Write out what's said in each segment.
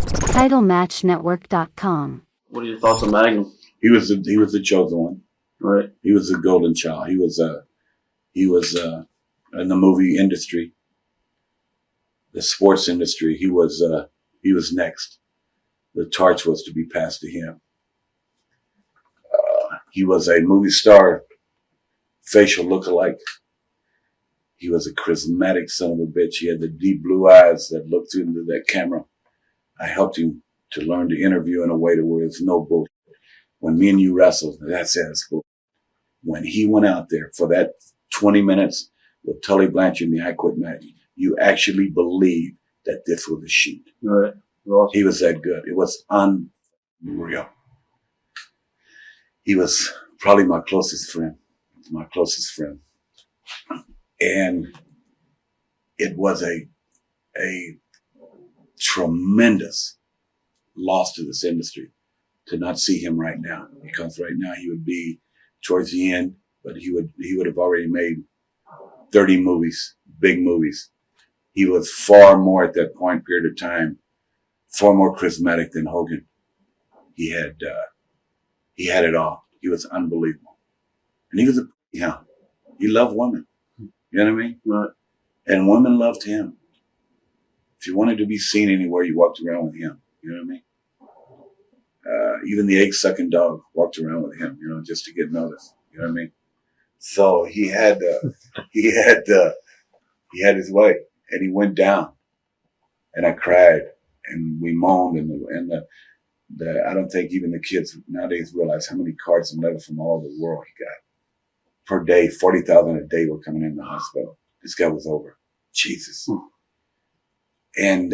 TitleMatchNetwork.com. What are your thoughts on Magnum? He was the chosen one. Right. He was the golden child. He was in the movie industry, the sports industry. He was next. The torch was to be passed to him. He was a movie star, facial look-alike. He was a charismatic son of a bitch. He had the deep blue eyes that looked into that camera. I helped him to learn to interview in a way to where there's no bullshit. When me and you wrestled, that's it. When he went out there for that 20 minutes with Tully Blanchard and the I Quit match, you actually believed that this was a shoot. Right. Awesome. He was that good. It was unreal. He was probably my closest friend. And it was a tremendous loss to this industry to not see him right now, because right now he would be towards the end, but he would have already made 30 movies, big movies. He was far more at that period of time, far more charismatic than Hogan. He had it all. He was unbelievable. And he was he loved women. You know what I mean? Right. And women loved him. If you wanted to be seen anywhere, you walked around with him. You know what I mean? Even the egg-sucking dog walked around with him, just to get noticed. You know what I mean? So he had his way, and he went down, and I cried, and we moaned, and I don't think even the kids nowadays realize how many cards and letters from all over the world he got per day. 40,000 a day were coming in the hospital. This guy was over. Jesus. And,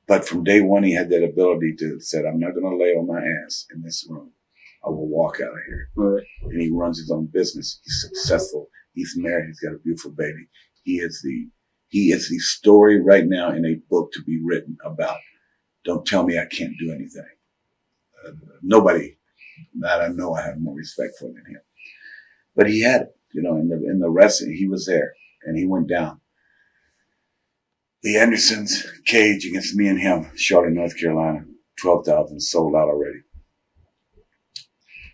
but from day one, he had that ability to say, I'm not going to lay on my ass in this room. I will walk out of here. Right. And he runs his own business. He's successful. He's married. He's got a beautiful baby. He is the story right now in a book to be written about. Don't tell me I can't do anything. Nobody that I know I have more respect for than him. But he had it, in the wrestling, he was there, and he went down. The Andersons cage against me and him, Charlotte, North Carolina, 12,000 sold out already.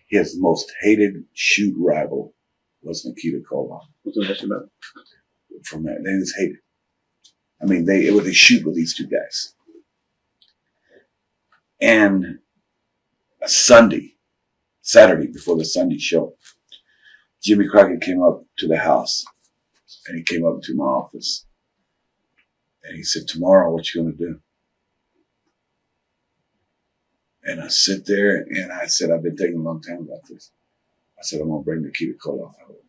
His most hated shoot rival was Nikita Koloff. What's the best about it? From that, they was hated. I mean, it was a shoot with these two guys. And Saturday before the Sunday show, Jimmy Crockett came up to the house, and he came up to my office, and he said, tomorrow, what you going to do? And I sit there, and I said, I've been thinking a long time about this. I said, I'm going to bring Nikita Koloff out with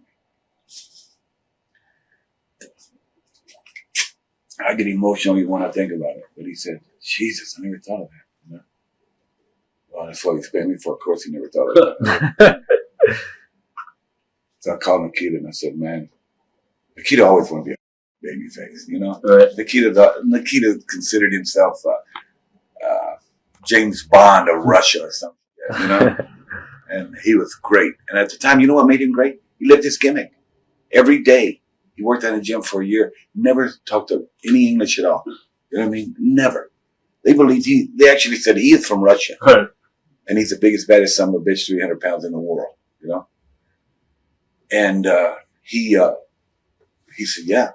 me. I get emotional when I think about it. But he said, Jesus, I never thought of that. Well, that's what he expected me for. Of course, he never thought of that. So I called Nikita, and I said, man, Nikita always wanted to be a babyface, Right. Nikita considered himself James Bond of Russia or something, And he was great. And at the time, you know what made him great? He lived his gimmick. Every day, he worked at a gym for a year, never talked to any English at all. You know what I mean? Never. They actually said he is from Russia. Right. And he's the biggest, baddest son of a bitch, 300 pounds in the world, And he said, yeah,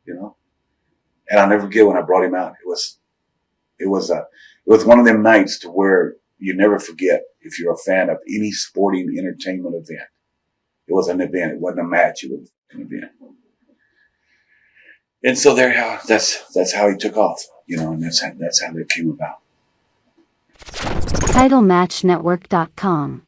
And I'll never forget when I brought him out. It was one of them nights to where you never forget if you're a fan of any sporting entertainment event. It was an event. It wasn't a match. It was an event. And so that's how he took off, and that's how that came about. TitleMatchNetwork.com.